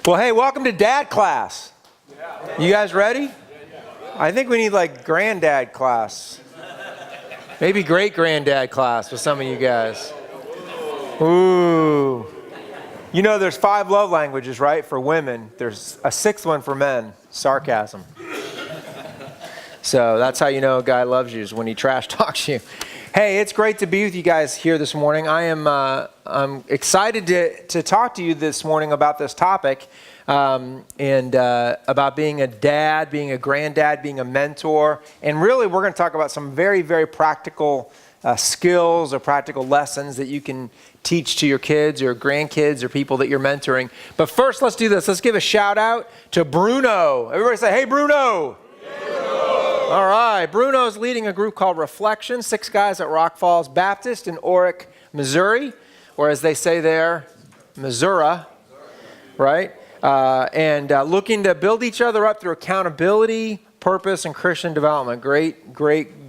Well, hey, welcome to Dad class. You guys ready? I think we need like granddad class. Maybe great granddad class with some of you guys. Ooh. You know there's 5 love languages, right, for women. There's a 6th one for men, sarcasm. So that's how you know a guy loves you, is when he trash talks you. Hey, it's great to be with you guys here this morning. I'm excited to talk to you this morning about this topic and about being a dad, being a granddad, being a mentor. And really, we're going to talk about some very, very practical skills or practical lessons that you can teach to your kids or grandkids or people that you're mentoring. But first, let's do this. Let's give a shout out to Bruno. Everybody say, hey, Bruno. All right, Bruno's leading a group called Reflection, 6 guys at Rock Falls Baptist in Orick, Missouri, or as they say there, Missouri, right? And looking to build each other up through accountability, purpose, and Christian development. Great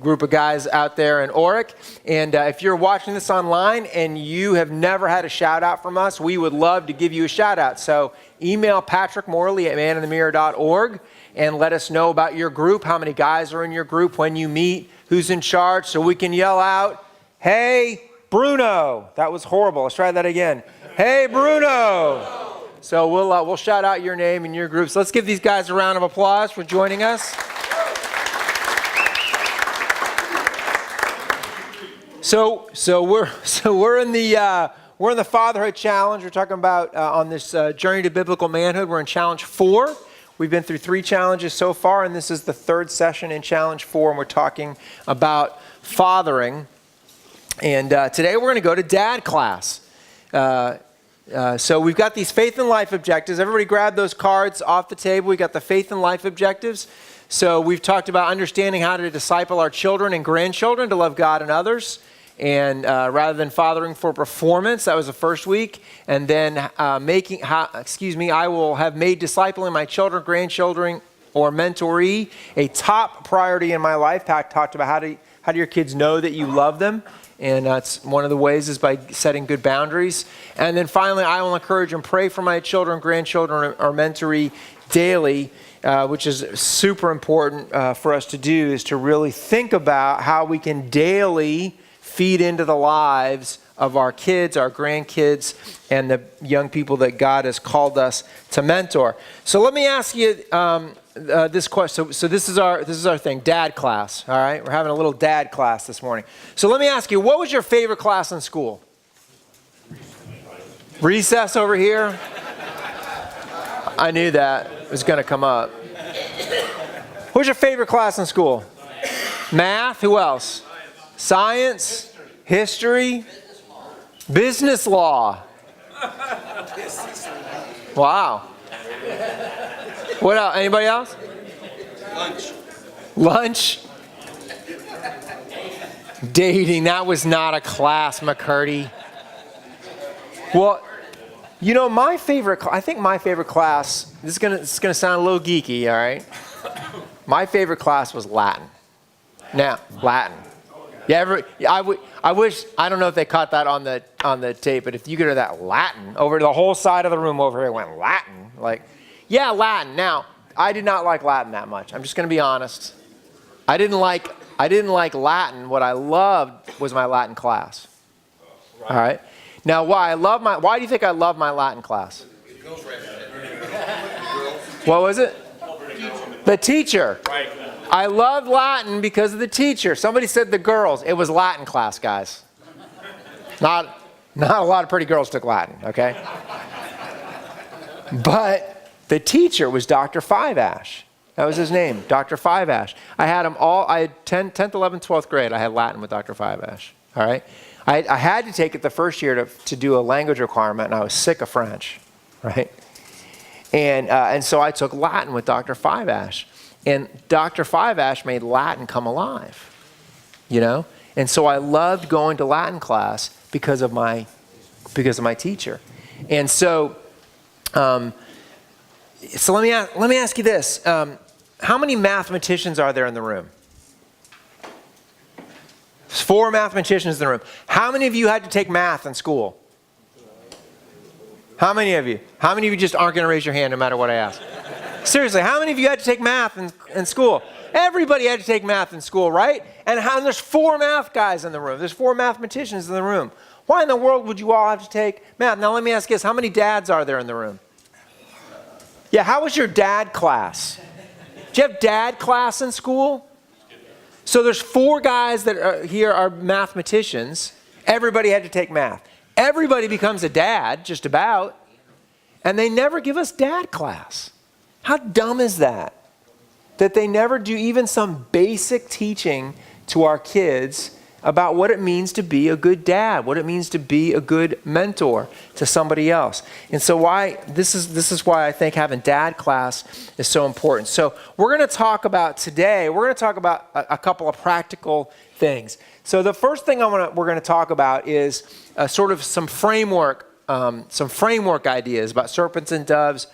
group of guys out there in Orick. And if you're watching this online and you have never had a shout out from us, we would love to give you a shout out. So email Patrick Morley at maninthemirror.org. and let us know about your group, how many guys are in your group, when you meet, who's in charge, so we can yell out, hey, Bruno. That was horrible. Let's try that again. Hey, Bruno. So we'll shout out your name and your group. So let's give these guys a round of applause for joining us. So we're in the Fatherhood Challenge. We're talking about on this journey to biblical manhood. We're in Challenge 4. We've been through 3 challenges so far, and this is the 3rd session in Challenge 4, and we're talking about fathering. And today we're going to go to Dad class. So we've got these faith and life objectives. Everybody grab those cards off the table. We got the faith and life objectives. So we've talked about understanding how to disciple our children and grandchildren to love God and others. And rather than fathering for performance, that was the first week. And then I will have made discipling my children, grandchildren, or mentoree a top priority in my life. Pat talked about how do your kids know that you love them. And that's one of the ways is by setting good boundaries. And then finally, I will encourage and pray for my children, grandchildren, or mentoree daily, which is super important for us to do, is to really think about how we can daily feed into the lives of our kids, our grandkids, and the young people that God has called us to mentor. So let me ask you this question. So this is our thing, Dad class. All right, we're having a little Dad class this morning. So let me ask you, what was your favorite class in school? Recess over here. I knew that was going to come up. What was your favorite class in school? Math. Who else? Science, history, business law. Wow. What else? Anybody else? Lunch. Dating. That was not a class, McCurdy. Well, you know, I think my favorite class, this is gonna sound a little geeky, all right? My favorite class was Latin. Now, Latin. Yeah, I wish, I don't know if they caught that on the tape, but if you could hear that Latin over the whole side of the room over here went Latin, like, yeah, Latin. Now, I did not like Latin that much. I'm just going to be honest. I didn't like Latin. What I loved was my Latin class. All right. Now, why do you think I love my Latin class? What was it? The teacher. Right. I loved Latin because of the teacher. Somebody said the girls. It was Latin class, guys. Not a lot of pretty girls took Latin, okay? But the teacher was Dr. Five-Ash. That was his name, Dr. Five-Ash. I had them all. I had 10th, 11th, 12th grade. I had Latin with Dr. Five-Ash, all right? I had to take it the first year to do a language requirement, and I was sick of French, right? And so I took Latin with Dr. Five-Ash. And Dr. Five-Ash made Latin come alive, you know? And so I loved going to Latin class because of my teacher. And so let me ask you this. How many mathematicians are there in the room? There's 4 mathematicians in the room. How many of you had to take math in school? How many of you? How many of you just aren't going to raise your hand no matter what I ask? Seriously, how many of you had to take math in school? Everybody had to take math in school, right? And there's 4 math guys in the room. There's 4 mathematicians in the room. Why in the world would you all have to take math? Now let me ask you this. How many dads are there in the room? Yeah, how was your dad class? Did you have dad class in school? So there's 4 guys that are here are mathematicians. Everybody had to take math. Everybody becomes a dad, just about. And they never give us dad class. How dumb is that? That they never do even some basic teaching to our kids about what it means to be a good dad, what it means to be a good mentor to somebody else. And so this is why I think having dad class is so important. So we're going to talk about today, we're going to talk about a couple of practical things. So the first thing we're going to talk about is sort of some framework ideas about serpents and doves,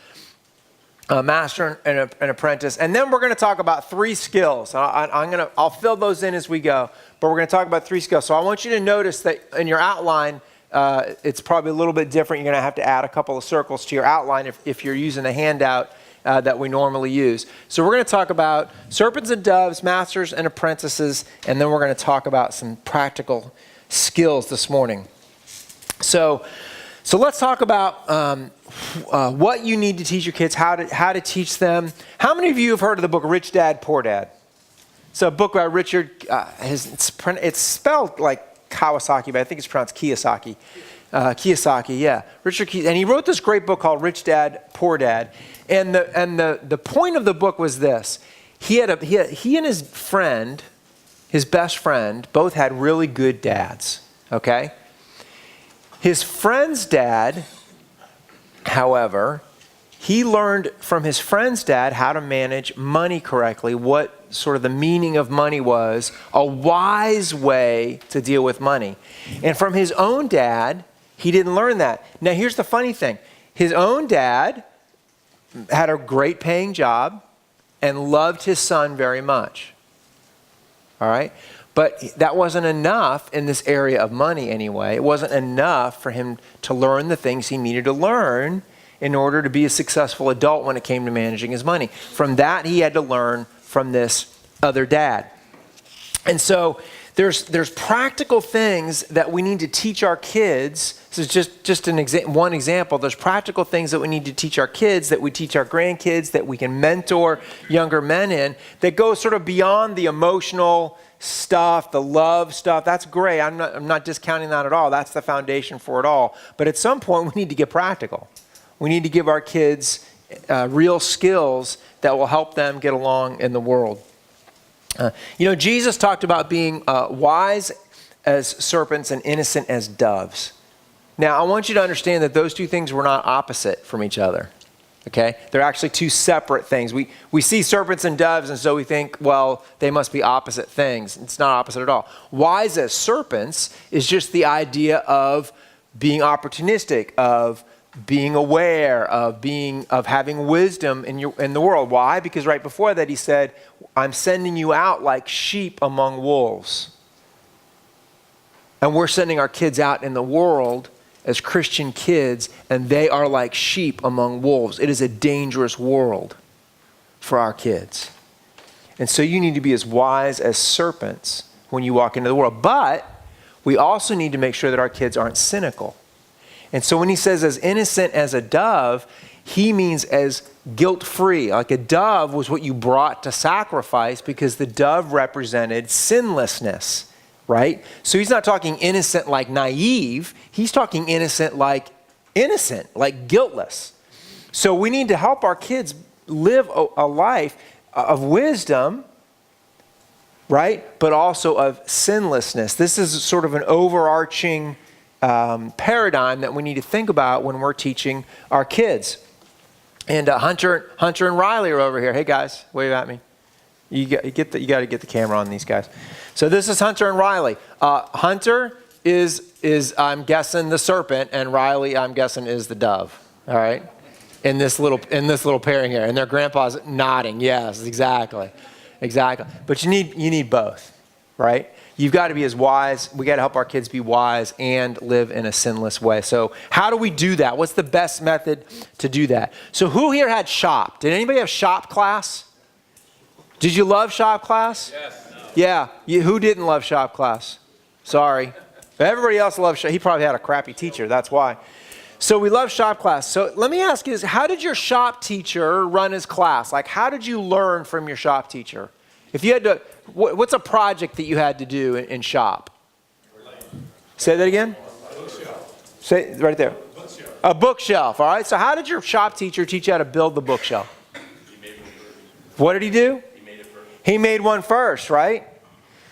master and apprentice. And then we're going to talk about 3 skills. I'll fill those in as we go, but we're going to talk about 3 skills. So I want you to notice that in your outline, it's probably a little bit different. You're going to have to add a couple of circles to your outline if you're using the handout that we normally use. So we're going to talk about serpents and doves, masters and apprentices, and then we're going to talk about some practical skills this morning. So let's talk about what you need to teach your kids, how to teach them. How many of you have heard of the book Rich Dad, Poor Dad? It's a book by Richard, it's spelled like Kawasaki, but I think it's pronounced Kiyosaki. Kiyosaki, yeah. Richard Kiyosaki, and he wrote this great book called Rich Dad, Poor Dad. And the point of the book was this. He and his friend, his best friend, both had really good dads, okay? His friend's dad, however, he learned from his friend's dad how to manage money correctly, what sort of the meaning of money was, a wise way to deal with money. And from his own dad, he didn't learn that. Now, here's the funny thing. His own dad had a great paying job and loved his son very much. All right? But that wasn't enough in this area of money anyway. It wasn't enough for him to learn the things he needed to learn in order to be a successful adult when it came to managing his money. From that, he had to learn from this other dad. And so there's practical things that we need to teach our kids. This is just one example. There's practical things that we need to teach our kids, that we teach our grandkids, that we can mentor younger men in, that go sort of beyond the emotional stuff, the love stuff. That's great. I'm not discounting that at all. That's the foundation for it all. But at some point, we need to get practical. We need to give our kids real skills that will help them get along in the world. Jesus talked about being wise as serpents and innocent as doves. Now, I want you to understand that those 2 things were not opposite from each other. Okay? They're actually 2 separate things. We see serpents and doves, and so we think, well, they must be opposite things. It's not opposite at all. Wise as serpents is just the idea of being opportunistic, of being aware, of having wisdom in the world. Why? Because right before that he said, I'm sending you out like sheep among wolves. And we're sending our kids out in the world as Christian kids, and they are like sheep among wolves. It is a dangerous world for our kids. And so you need to be as wise as serpents when you walk into the world. But we also need to make sure that our kids aren't cynical. And so when he says as innocent as a dove, he means as guilt-free. Like a dove was what you brought to sacrifice because the dove represented sinlessness, right? So he's not talking innocent like naive. He's talking innocent, like guiltless. So we need to help our kids live a life of wisdom, right? But also of sinlessness. This is sort of an overarching paradigm that we need to think about when we're teaching our kids. And Hunter and Riley are over here. Hey guys, wave at me. You got to get the camera on these guys. So this is Hunter and Riley. Hunter is I'm guessing the serpent, and Riley I'm guessing is the dove. All right, in this little pairing here, and their grandpa's nodding. Yes, exactly. But you need both, right? you've got to be as wise. We got to help our kids be wise and live in a sinless way. So how do we do that? What's the best method to do that? So who here had shop? Did anybody have shop class? Did you love shop class? Yes. No. Yeah. Who didn't love shop class? Sorry. Everybody else loved shop. He probably had a crappy teacher. That's why. So we love shop class. So let me ask you this. How did your shop teacher run his class? Like, how did you learn from your shop teacher? If you had to, what's a project that you had to do in shop? Say that again? Bookshelf. Say right there. Bookshelf. A bookshelf. All right. So how did your shop teacher teach you how to build the bookshelf? He made one first. What did he do? He made it first. He made one first, right?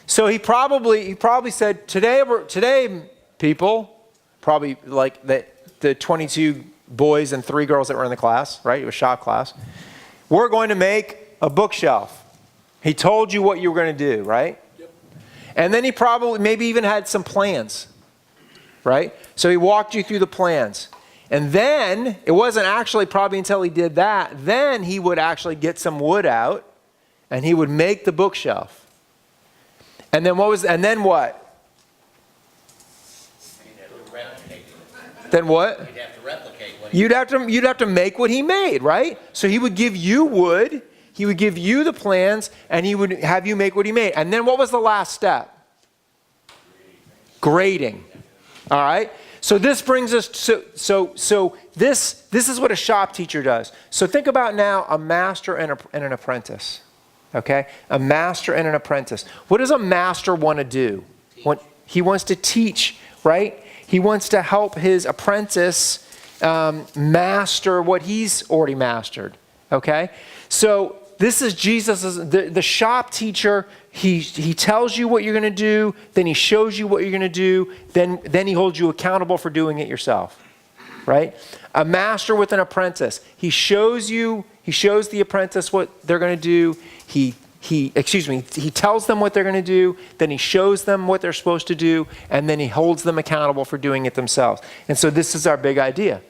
So he probably said, today people, probably like the 22 boys and 3 girls that were in the class, right? It was shop class. We're going to make a bookshelf. He told you what you were going to do, right? Yep. And then he probably maybe even had some plans, right? So he walked you through the plans. And then, it wasn't actually probably until he did that, then he would actually get some wood out and he would make the bookshelf. And then what? Then what? You'd have to replicate what You'd have to make what he made, right? So he would give you wood, he would give you the plans, and he would have you make what he made. And then what was the last step? Grading. All right? So this brings us so this is what a shop teacher does. So think about now a master and an apprentice. Okay? A master and an apprentice. What does a master want to do? He wants to teach, right? He wants to help his apprentice master what he's already mastered. Okay? So this is Jesus, the shop teacher. He tells you what you're going to do, then he shows you what you're going to do, then he holds you accountable for doing it yourself. Right? A master with an apprentice. He shows the apprentice what they're going to do. He tells them what they're going to do, then he shows them what they're supposed to do, and then he holds them accountable for doing it themselves. And so this is our big idea.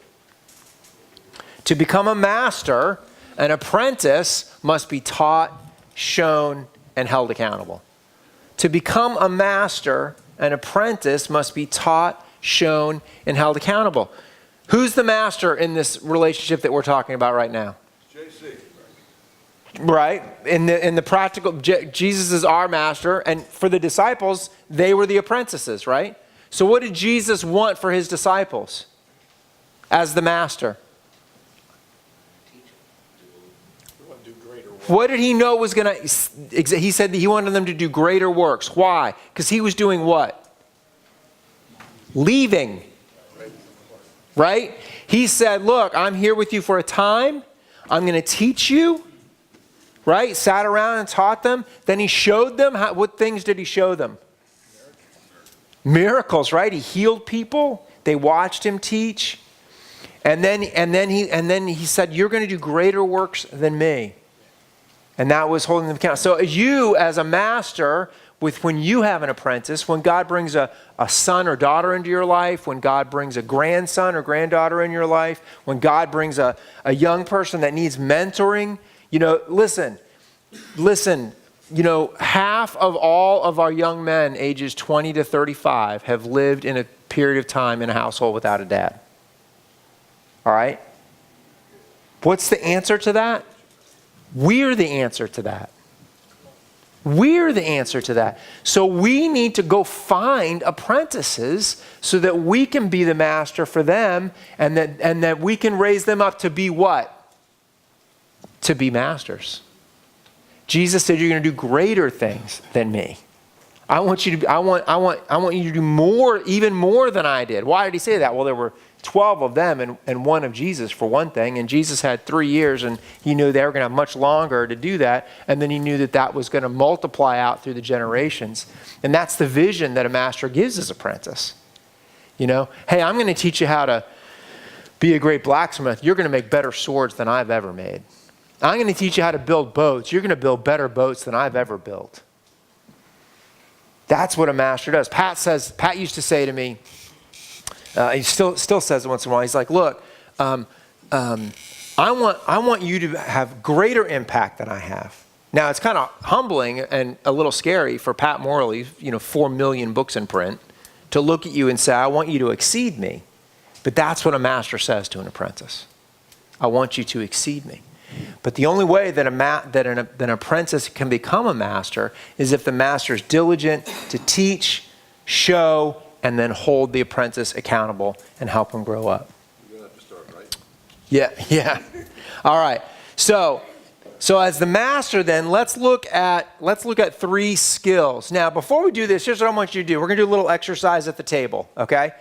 To become a master, an apprentice must be taught, shown, and held accountable. To become a master, an apprentice must be taught, shown, and held accountable. Who's the master in this relationship that we're talking about right now? JC. Right? In the practical, Jesus is our master, and for the disciples, they were the apprentices, right? So what did Jesus want for his disciples as the master? What did he know was going to, he said that he wanted them to do greater works. Why? Because he was doing what? Leaving. Right? He said, look, I'm here with you for a time. I'm going to teach you. Right? Sat around and taught them. Then he showed them. What things did he show them? Miracles, right? He healed people. They watched him teach. And then he said, you're going to do greater works than me. And that was holding them accountable. So you as a master, when you have an apprentice, when God brings a son or daughter into your life, when God brings a grandson or granddaughter in your life, when God brings a young person that needs mentoring, listen, half of all of our young men ages 20 to 35 have lived in a period of time in a household without a dad. All right? What's the answer to that? We're the answer to that. We're the answer to that. So we need to go find apprentices so that we can be the master for them and that we can raise them up to be what? To be masters. Jesus said, you're going to do greater things than me. I want you to do more, even more than I did. Why did he say that? Well, there were 12 of them and one of Jesus for one thing. And Jesus had 3 years and he knew they were going to have much longer to do that. And then he knew that was going to multiply out through the generations. And that's the vision that a master gives his apprentice. Hey, I'm going to teach you how to be a great blacksmith. You're going to make better swords than I've ever made. I'm going to teach you how to build boats. You're going to build better boats than I've ever built. That's what a master does. Pat used to say to me, he still says it once in a while. He's like, look, I want you to have greater impact than I have. Now, it's kind of humbling and a little scary for Pat Morley, 4 million books in print, to look at you and say, I want you to exceed me. But that's what a master says to an apprentice. I want you to exceed me. But the only way that an apprentice can become a master is if the master is diligent to teach, show, and then hold the apprentice accountable and help him grow up. You're going to have to start, right? Yeah. All right. So as the master, then let's look at 3 skills. Now, before we do this, here's what I want you to do. We're going to do a little exercise at the table, okay?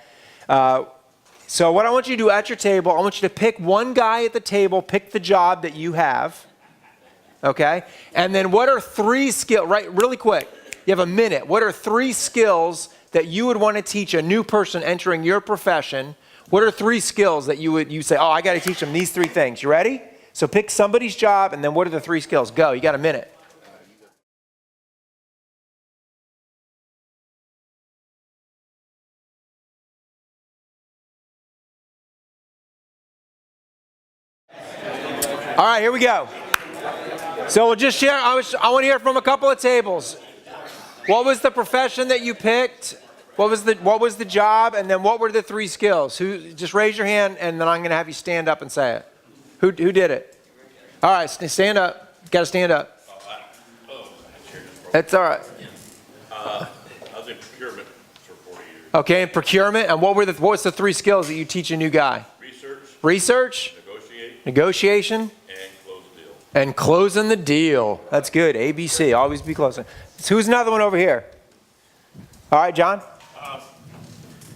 So what I want you to do at your table, I want you to pick one guy at the table, pick the job that you have, okay? And then what are 3 skills, right, really quick, you have a minute. What are 3 skills that you would want to teach a new person entering your profession? What are 3 skills that you say, oh, I got to teach them these 3 things. You ready? So pick somebody's job, and then what are the 3 skills? Go, you got a minute. All right, here we go. So we'll just share. I want to hear from a couple of tables. What was the profession that you picked? What was the job? And then what were the 3 skills? Just raise your hand, and then I'm going to have you stand up and say it. Who did it? All right, stand up. You got to stand up. That's all right. I was in procurement for 40 years. Okay, in procurement. And what's the 3 skills that you teach a new guy? Research. Negotiation. And closing the deal. That's good. ABC. Always be closing. So who's another one over here? All right, John.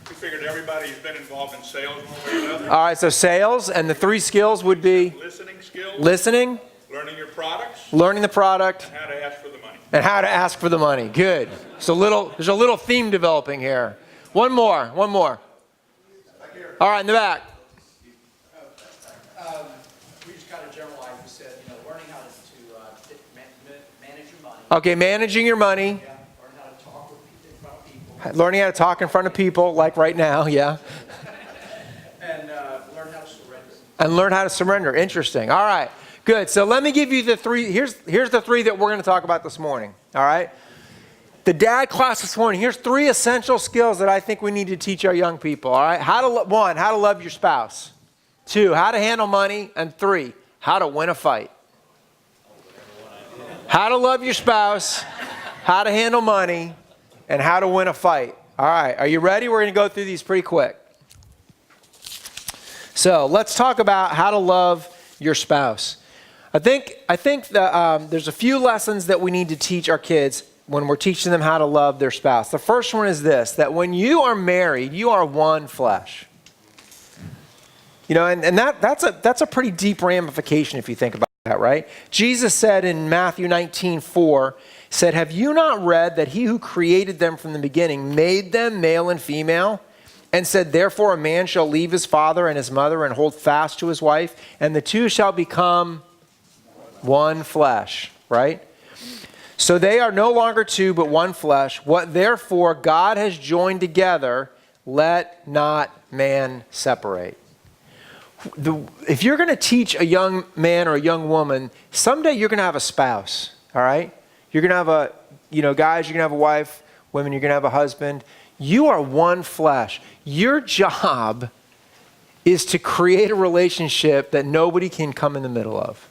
We figured everybody's been involved in sales one way or another. All right, so sales, and the 3 skills would be? Listening skills. Listening. Learning your products. Learning the product. And how to ask for the money. And how to ask for the money. Good. So there's a little theme developing here. One more. All right, in the back. We just kind of generalized. We said, learning how to manage your money. Okay, managing your money. Yeah. Learn how to talk in front of people. Learning how to talk in front of people, like right now, yeah. And learn how to surrender. And learn how to surrender. Interesting. All right, good. So let me give you the 3. Here's the 3 that we're going to talk about this morning. All right. The dad class this morning. Here's 3 essential skills that I think we need to teach our young people. All right. How to love your spouse. 2, how to handle money. And 3, how to win a fight. How to love your spouse, how to handle money, and how to win a fight. All right, are you ready? We're going to go through these pretty quick. So let's talk about how to love your spouse. I think there's a few lessons that we need to teach our kids when we're teaching them how to love their spouse. The first one is this, that when you are married, you are one flesh. And that's a pretty deep ramification if you think about that, right? Jesus said in Matthew 19:4, said, have you not read that he who created them from the beginning made them male and female? And said, therefore a man shall leave his father and his mother and hold fast to his wife, and the 2 shall become one flesh, right? So they are no longer 2, but one flesh. What therefore God has joined together, let not man separate. If you're going to teach a young man or a young woman, someday you're going to have a spouse, all right? You're going to have guys, you're going to have a wife, women, you're going to have a husband. You are one flesh. Your job is to create a relationship that nobody can come in the middle of,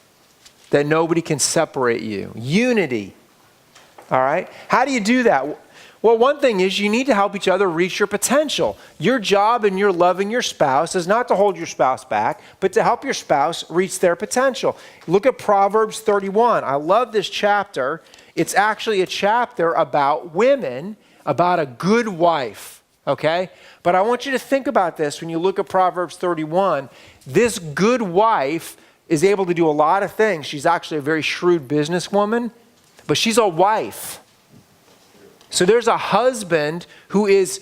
that nobody can separate you. Unity, all right? How do you do that? Well, one thing is you need to help each other reach your potential. Your job in your loving your spouse is not to hold your spouse back, but to help your spouse reach their potential. Look at Proverbs 31. I love this chapter. It's actually a chapter about women, about a good wife, okay? But I want you to think about this when you look at Proverbs 31. This good wife is able to do a lot of things. She's actually a very shrewd businesswoman, but she's a wife. So there's a husband who is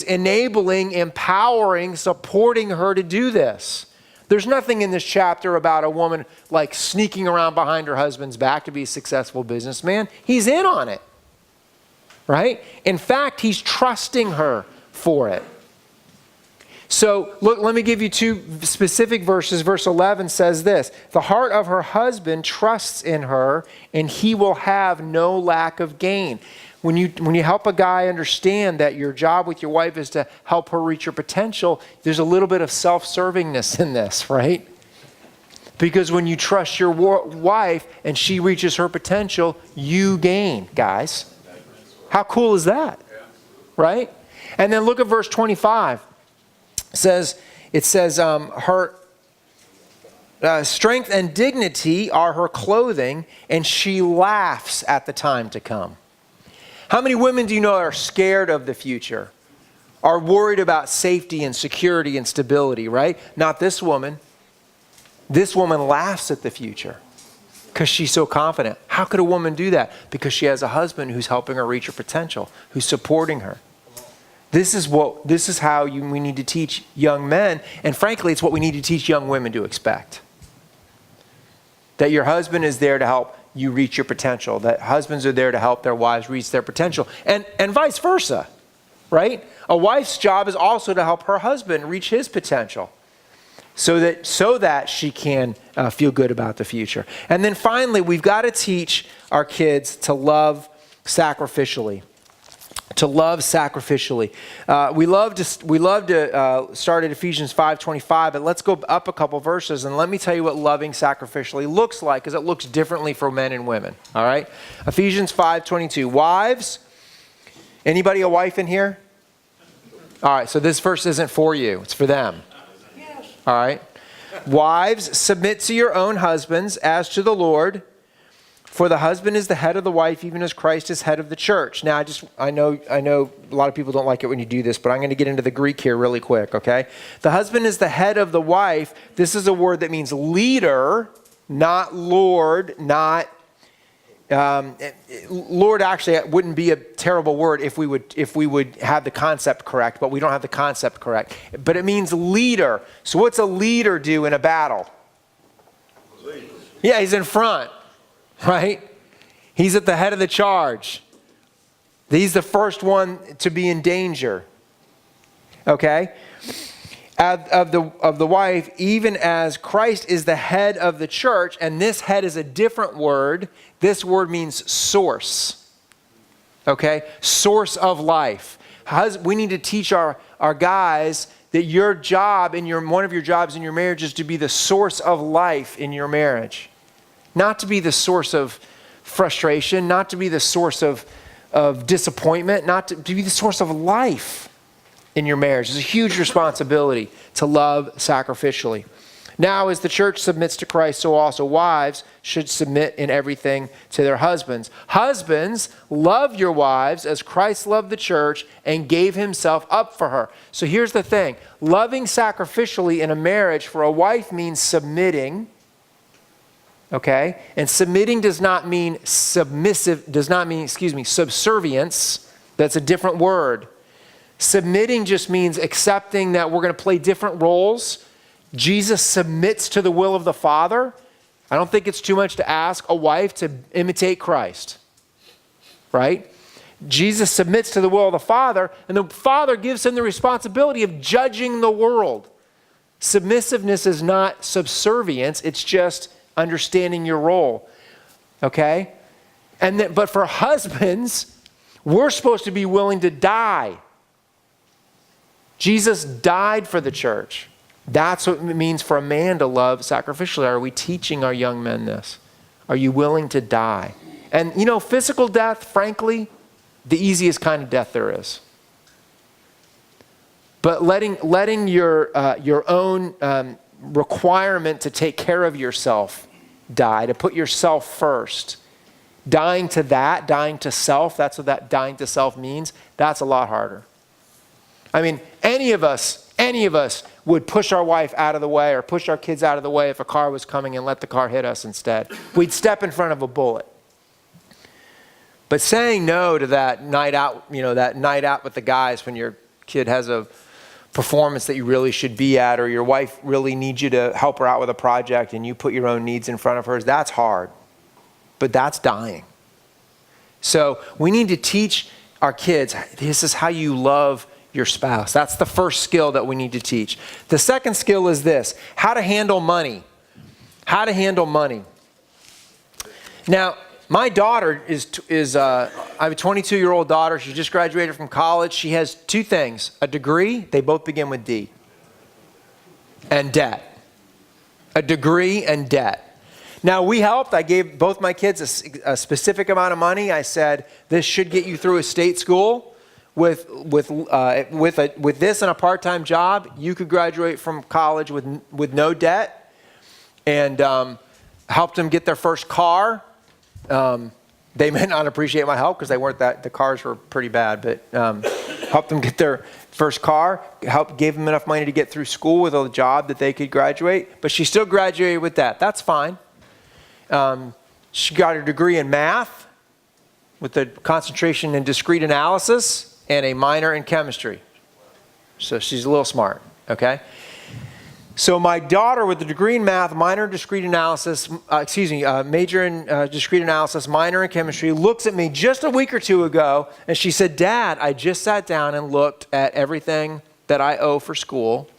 enabling, empowering, supporting her to do this. There's nothing in this chapter about a woman like sneaking around behind her husband's back to be a successful businessman. He's in on it, right? In fact, he's trusting her for it. So look, let me give you two specific verses. Verse 11 says this: the heart of her husband trusts in her, and he will have no lack of gain. When you help a guy understand that your job with your wife is to help her reach her potential, there's a little bit of self-servingness in this, right? Because when you trust your wife and she reaches her potential, you gain, guys. How cool is that? Right? And then look at verse 25. It says her strength and dignity are her clothing, and she laughs at the time to come. How many women do you know are scared of the future? Are worried about safety and security and stability, right? Not this woman. This woman laughs at the future because she's so confident. How could a woman do that? Because she has a husband who's helping her reach her potential, who's supporting her. This is how we need to teach young men, and frankly, it's what we need to teach young women to expect. That your husband is there to help you reach your potential. That husbands are there to help their wives reach their potential, and vice versa, right? A wife's job is also to help her husband reach his potential, so that she can feel good about the future. And then finally, we've got to teach our kids to love sacrificially. To love sacrificially. We love to start at Ephesians 5:25, but let's go up a couple verses and let me tell you what loving sacrificially looks like, because it looks differently for men and women. All right? Ephesians 5:22. Wives, anybody a wife in here? All right, so this verse isn't for you, it's for them. All right? Wives, submit to your own husbands as to the Lord. For the husband is the head of the wife, even as Christ is head of the church. Now, I know a lot of people don't like it when you do this, but I'm going to get into the Greek here really quick, okay? The husband is the head of the wife. This is a word that means leader, not Lord, not... Lord actually wouldn't be a terrible word if we would have the concept correct, but we don't have the concept correct. But it means leader. So what's a leader do in a battle? Yeah, he's in front. Right? He's at the head of the charge. He's the first one to be in danger. Okay? Of the wife, even as Christ is the head of the church, and this head is a different word. This word means source. Okay? Source of life. We need to teach our guys that your job one of your jobs in your marriage is to be the source of life in your marriage. Not to be the source of frustration, not to be the source of disappointment, not to be the source of life in your marriage. It's a huge responsibility to love sacrificially. Now, as the church submits to Christ, so also wives should submit in everything to their husbands. Husbands, love your wives as Christ loved the church and gave himself up for her. So here's the thing. Loving sacrificially in a marriage for a wife means submitting. Okay? And submitting does not mean subservience. That's a different word. Submitting just means accepting that we're going to play different roles. Jesus submits to the will of the Father. I don't think it's too much to ask a wife to imitate Christ. Right? Jesus submits to the will of the Father, and the Father gives him the responsibility of judging the world. Submissiveness is not subservience, it's just understanding your role, okay? But for husbands, we're supposed to be willing to die. Jesus died for the church. That's what it means for a man to love sacrificially. Are we teaching our young men this? Are you willing to die? And physical death, frankly, the easiest kind of death there is. But letting your own requirement to take care of yourself die, to put yourself first, dying to self, that's what that dying to self means. That's a lot harder. I mean, any of us would push our wife out of the way or push our kids out of the way if a car was coming and let the car hit us instead. We'd step in front of a bullet. But saying no to that night out with the guys when your kid has a performance that you really should be at, or your wife really needs you to help her out with a project and you put your own needs in front of hers, that's hard. But that's dying. So we need to teach our kids, this is how you love your spouse. That's the first skill that we need to teach. The second skill is this: how to handle money. How to handle money. Now, my daughter I have a 22-year-old daughter. She just graduated from college. She has two things: a degree, they both begin with D, and debt. A degree and debt. Now, we helped. I gave both my kids a specific amount of money. I said, this should get you through a state school. With this and a part-time job, you could graduate from college with no debt, and helped them get their first car. They may not appreciate my help because the cars were pretty bad, but helped them get their first car, gave them enough money to get through school with a job that they could graduate. But she still graduated with that. That's fine. She got her degree in math with a concentration in discrete analysis and a minor in chemistry. So she's a little smart, okay? So my daughter with a degree in math, minor in discrete analysis, major in discrete analysis, minor in chemistry, looks at me just a week or two ago, and she said, Dad, I just sat down and looked at everything that I owe for school,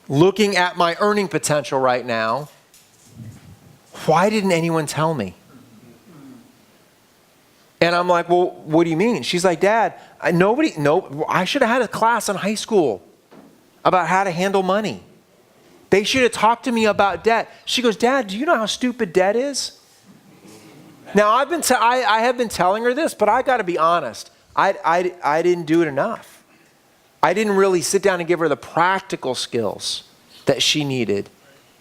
looking at my earning potential right now. Why didn't anyone tell me? And I'm like, well, what do you mean? She's like, Dad, I should have had a class in high school about how to handle money. They should have talked to me about debt. She goes, Dad, do you know how stupid debt is? Now, I have been telling her this, but I got to be honest. I didn't do it enough. I didn't really sit down and give her the practical skills that she needed.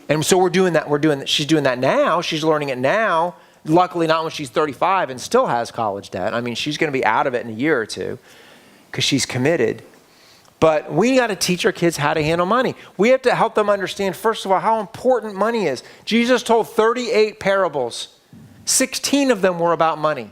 And so we're doing that. She's doing that now. She's learning it now. Luckily, not when she's 35 and still has college debt. I mean, she's going to be out of it in a year or two because she's committed. But we got to teach our kids how to handle money. We have to help them understand, first of all, how important money is. Jesus told 38 parables. 16 of them were about money.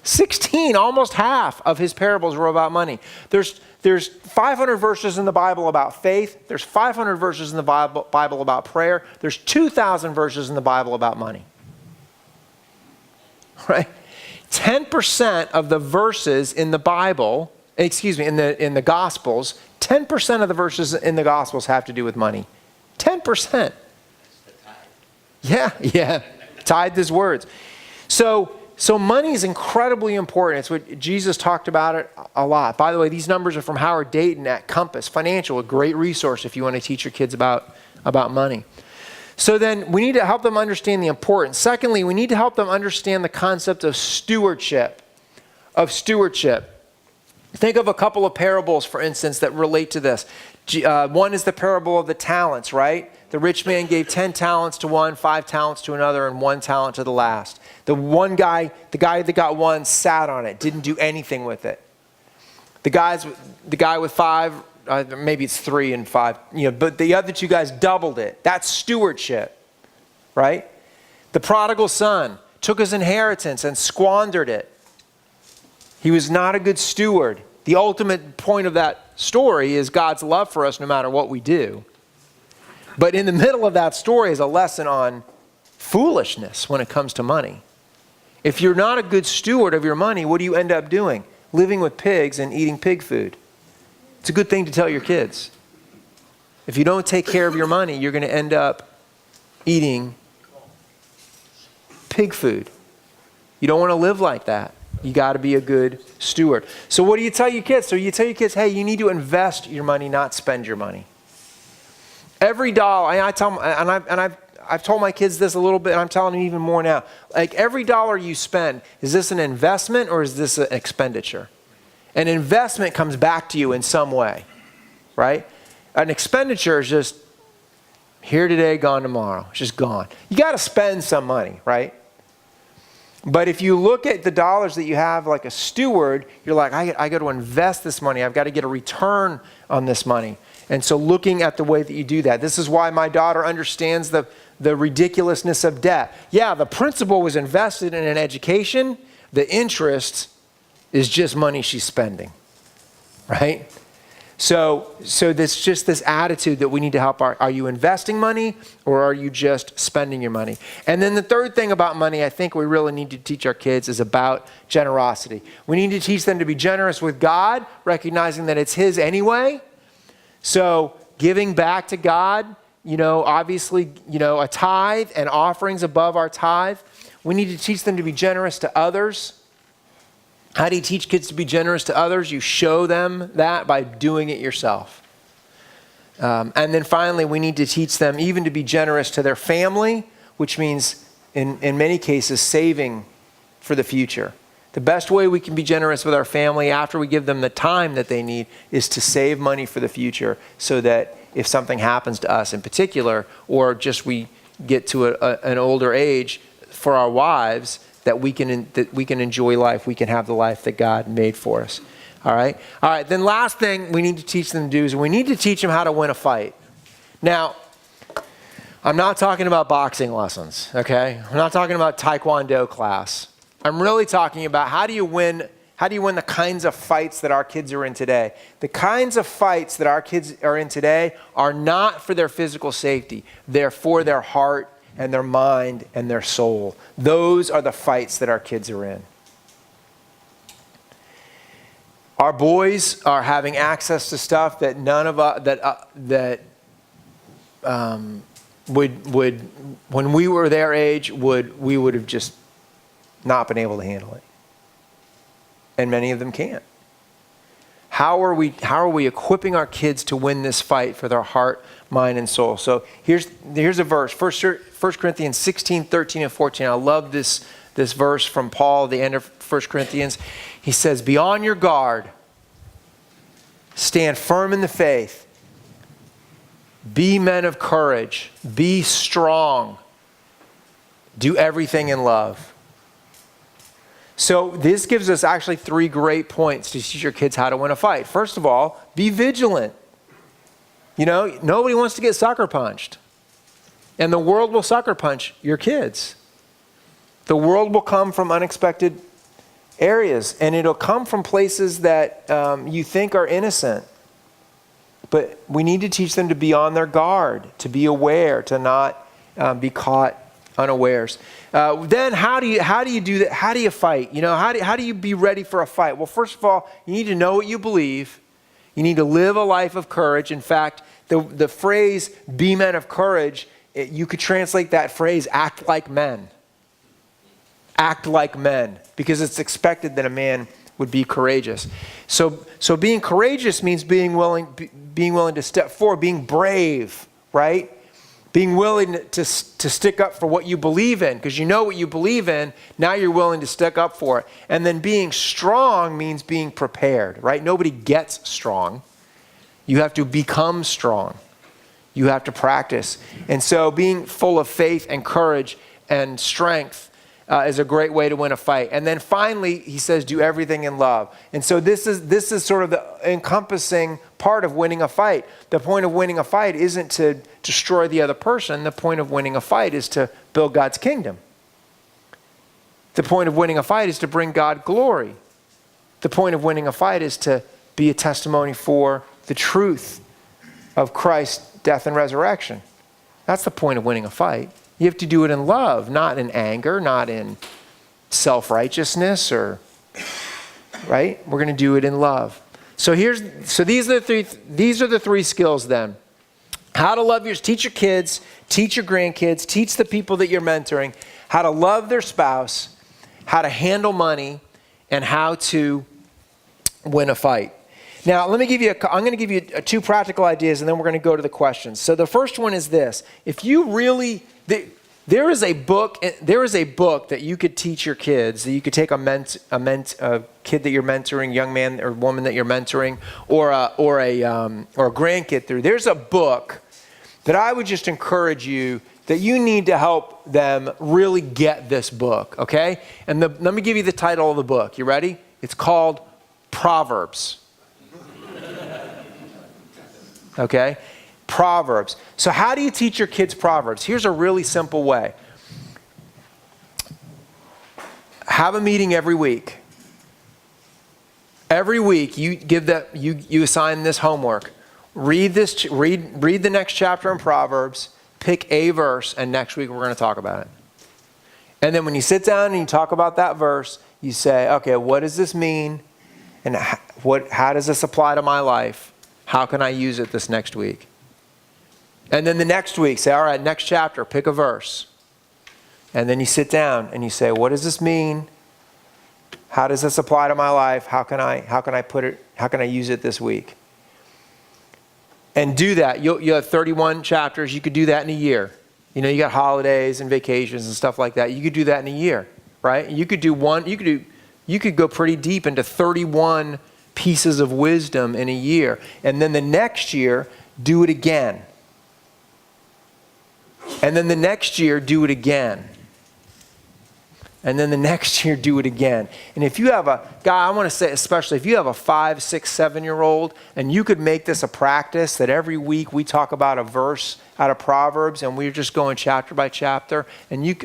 16, almost half of his parables were about money. There's 500 verses in the Bible about faith. There's 500 verses in the Bible about prayer. There's 2,000 verses in the Bible about money. Right? 10% of the verses in the Bible, in the Gospels, 10% of the verses in the Gospels have to do with money. 10%. Yeah. Tithe is words. So money is incredibly important. It's what Jesus talked about it a lot. By the way, these numbers are from Howard Dayton at Compass Financial, a great resource if you want to teach your kids about money. So then we need to help them understand the importance. Secondly, we need to help them understand the concept of stewardship. Think of a couple of parables, for instance, that relate to this. One is the parable of the talents, right? The rich man gave 10 talents to one, 5 talents to another, and 1 talent to the last. The guy that got 1 sat on it, didn't do anything with it. The guy with 5, maybe it's 3 and 5, but the other 2 guys doubled it. That's stewardship, right? The prodigal son took his inheritance and squandered it. He was not a good steward. The ultimate point of that story is God's love for us no matter what we do. But in the middle of that story is a lesson on foolishness when it comes to money. If you're not a good steward of your money, what do you end up doing? Living with pigs and eating pig food. It's a good thing to tell your kids. If you don't take care of your money, you're going to end up eating pig food. You don't want to live like that. You got to be a good steward. So what do you tell your kids? So you tell your kids, hey, you need to invest your money, not spend your money. Every dollar, I've told my kids this a little bit, and I'm telling them even more now. Like every dollar you spend, is this an investment or is this an expenditure? An investment comes back to you in some way, right? An expenditure is just here today, gone tomorrow. It's just gone. You got to spend some money, right? But if you look at the dollars that you have like a steward, you're like, I got to invest this money. I've got to get a return on this money. And so looking at the way that you do that. This is why my daughter understands the ridiculousness of debt. Yeah, the principal was invested in an education. The interest is just money she's spending, right? So this just this attitude that we need to help. Are you investing money or are you just spending your money? And then the third thing about money I think we really need to teach our kids is about generosity. We need to teach them to be generous with God, recognizing that it's His anyway. So giving back to God, obviously, a tithe and offerings above our tithe. We need to teach them to be generous to others. How do you teach kids to be generous to others? You show them that by doing it yourself. And then finally, we need to teach them even to be generous to their family, which means in many cases saving for the future. The best way we can be generous with our family after we give them the time that they need is to save money for the future so that if something happens to us in particular, or just we get to an older age for our wives, that we can enjoy life, we can have the life that God made for us. All right? All right, then last thing we need to teach them to do is we need to teach them how to win a fight. Now, I'm not talking about boxing lessons, okay? I'm not talking about Taekwondo class. I'm really talking about how do you win the kinds of fights that our kids are in today. The kinds of fights that our kids are in today are not for their physical safety. They're for their heart and their mind and their soul. Those are the fights that our kids are in. Our boys are having access to stuff that none of us would when we were their age we would have just not been able to handle it. And many of them can't. How are we equipping our kids to win this fight for their heart, mind, and soul? So here's a verse, 1 Corinthians 16, 13, and 14. I love this verse from Paul, the end of 1 Corinthians. He says, be on your guard, stand firm in the faith, be men of courage, be strong, do everything in love. So this gives us actually 3 great points to teach your kids how to win a fight. First of all, be vigilant. Nobody wants to get sucker punched. And the world will sucker punch your kids. The world will come from unexpected areas, and it'll come from places that you think are innocent. But we need to teach them to be on their guard, to be aware, to not be caught unawares. Then how do you do that? How do you fight? How do you be ready for a fight? Well, first of all, you need to know what you believe. You need to live a life of courage. In fact, the phrase "be men of courage," you could translate that phrase "act like men." Act like men, because it's expected that a man would be courageous. So being courageous means being willing to step forward, being brave, right? Being willing to stick up for what you believe in, because you know what you believe in, now you're willing to stick up for it. And then being strong means being prepared, right? Nobody gets strong. You have to become strong. You have to practice. And so being full of faith and courage and strength is a great way to win a fight. And then finally, he says, do everything in love. And so this is sort of the encompassing part of winning a fight. The point of winning a fight isn't to destroy the other person. The point of winning a fight is to build God's kingdom. The point of winning a fight is to bring God glory. The point of winning a fight is to be a testimony for the truth of Christ's death and resurrection. That's the point of winning a fight. You have to do it in love, not in anger, not in self-righteousness, right? We're going to do it in love. So these are the 3 skills then. How to teach your kids, teach your grandkids, teach the people that you're mentoring, how to love their spouse, how to handle money, and how to win a fight. Now, I'm going to give you 2 practical ideas, and then we're going to go to the questions. So the first one is this. If you really, there is a book that you could teach your kids, that you could take a kid that you're mentoring, young man or woman that you're mentoring, or a grandkid through. There's a book that I would just encourage you that you need to help them really get this book, okay? And let me give you the title of the book. You ready? It's called Proverbs. Okay? Proverbs. So how do you teach your kids Proverbs? Here's a really simple way. Have a meeting every week. Every week you give that, you assign this homework. Read the next chapter in Proverbs, pick a verse, and next week we're going to talk about it. And then when you sit down and you talk about that verse, you say, okay, what does this mean? And how does this apply to my life? How can I use it this next week? And then the next week, say, all right, next chapter, pick a verse. And then you sit down and you say, what does this mean? How does this apply to my life? How can I use it this week? And do that. You'll have 31 chapters. You could do that in a year. You know, you got holidays and vacations and stuff like that. You could do that in a year, right? You could go pretty deep into 31 pieces of wisdom in a year. And then the next year, do it again. And then the next year, do it again. And then the next year, do it again. And if you have I want to say, especially if you have a 5, 6, 7-year-old, and you could make this a practice that every week we talk about a verse out of Proverbs, and we're just going chapter by chapter, and you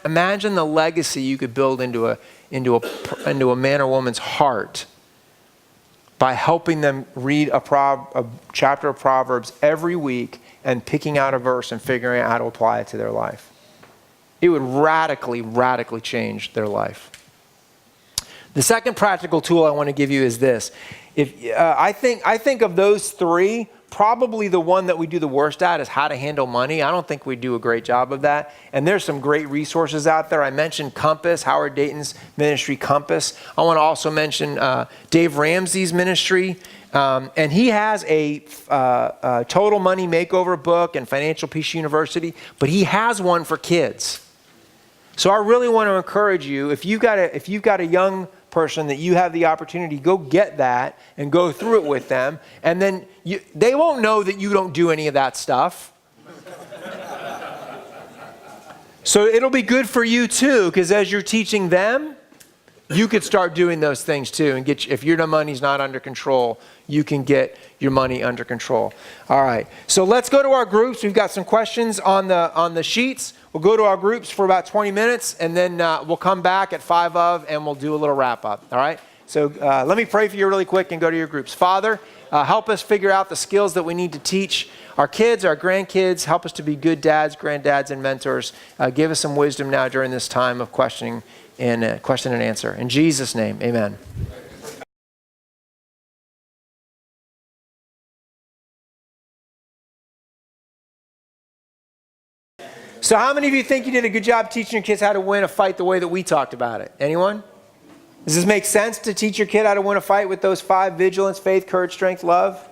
imagine the legacy you could build into a man or woman's heart by helping them read a chapter of Proverbs every week and picking out a verse and figuring out how to apply it to their life. It would radically, radically change their life. The second practical tool I want to give you is this. I think of those three, probably the one that we do the worst at is how to handle money. I don't think we do a great job of that. And there's some great resources out there. I mentioned Compass, Howard Dayton's ministry, Compass. I want to also mention Dave Ramsey's ministry. And he has a Total Money Makeover book and Financial Peace University, but he has one for kids. So I really want to encourage you, if you've got a young person that you have the opportunity, go get that and go through it with them. And then they won't know that you don't do any of that stuff. So it'll be good for you too, because as you're teaching them, you could start doing those things too. And if your money's not under control, you can get your money under control. All right. So let's go to our groups. We've got some questions on the sheets. We'll go to our groups for about 20 minutes, and then we'll come back at 5 of, and we'll do a little wrap up. All right. So let me pray for you really quick and go to your groups. Father, help us figure out the skills that we need to teach our kids, our grandkids. Help us to be good dads, granddads, and mentors. Give us some wisdom now during this time of question and answer. In Jesus' name, amen. So how many of you think you did a good job teaching your kids how to win a fight the way that we talked about it? Anyone? Does this make sense to teach your kid how to win a fight with those 5? Vigilance, faith, courage, strength, love?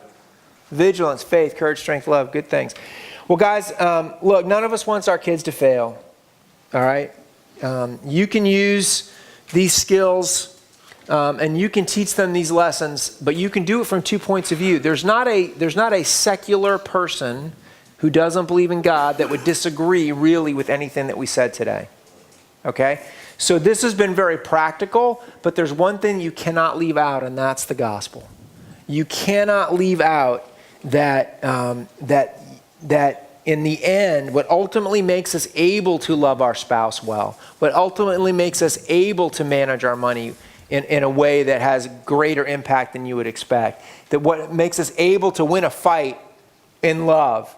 Vigilance, faith, courage, strength, love. Good things. Well, guys, look, none of us wants our kids to fail. All right? You can use these skills and you can teach them these lessons, but you can do it from 2 points of view. There's not a secular person who doesn't believe in God that would disagree really with anything that we said today. Okay? So this has been very practical, but there's one thing you cannot leave out, and that's the gospel. You cannot leave out that in the end, what ultimately makes us able to love our spouse well, what ultimately makes us able to manage our money in a way that has greater impact than you would expect, that what makes us able to win a fight in love,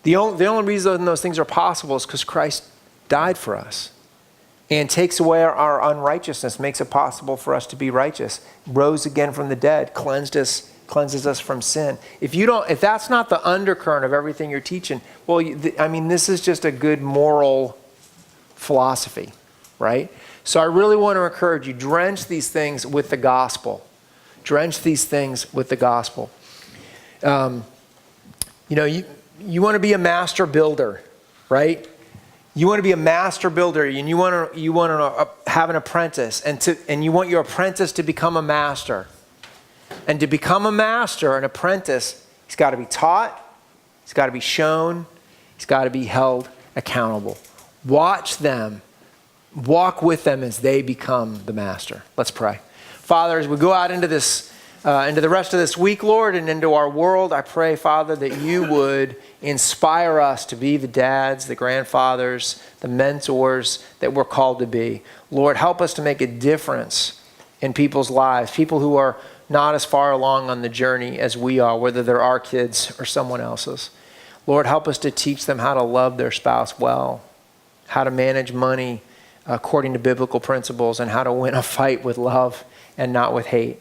the only reason those things are possible is because Christ died for us and takes away our unrighteousness, makes it possible for us to be righteous, rose again from the dead, cleanses us from sin. If that's not the undercurrent of everything you're teaching, well, this is just a good moral philosophy, right? So I really want to encourage you, drench these things with the gospel. Drench these things with the gospel. You want to be a master builder, right? You want to be a master builder, and you want to have an apprentice, and you want your apprentice to become a master. And to become a master, an apprentice, he's got to be taught, he's got to be shown, he's got to be held accountable. Watch them, walk with them as they become the master. Let's pray. Father, as we go out into the rest of this week, Lord, and into our world, I pray, Father, that you would inspire us to be the dads, the grandfathers, the mentors that we're called to be. Lord, help us to make a difference in people's lives, people who are not as far along on the journey as we are, whether they're our kids or someone else's. Lord, help us to teach them how to love their spouse well, how to manage money according to biblical principles, and how to win a fight with love and not with hate.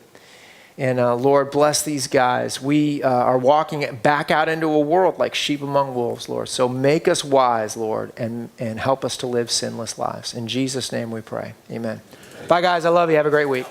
And Lord, bless these guys. We are walking back out into a world like sheep among wolves, Lord. So make us wise, Lord, and help us to live sinless lives. In Jesus' name we pray. Amen. Bye, guys. I love you. Have a great week.